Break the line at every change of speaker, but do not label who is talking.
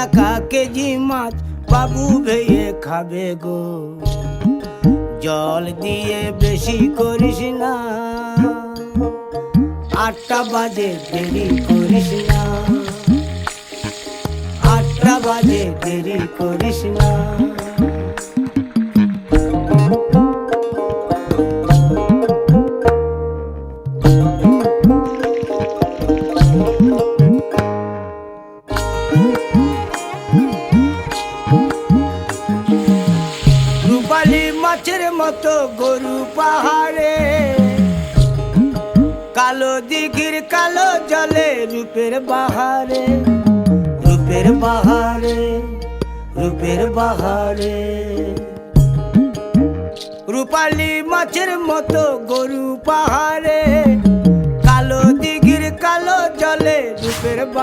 টাকা কেজি মাছ বাবু ভেয়ে খাবে গো। জল দিয়ে বেশি করিস না, 8টা বাজে দেরি করিস না, 8টা বাজে দেরি করিস না। রূপালী মাছের মতো গরু পাহাড়ে, কালো দিঘির কালো জলে রূপের বাহারে, রূপের বাহারে, রূপের বাহারে। রূপালী মাছের মতো গরু পাহাড়ে, কালো দিঘির কালো জলে রূপের বাহারে।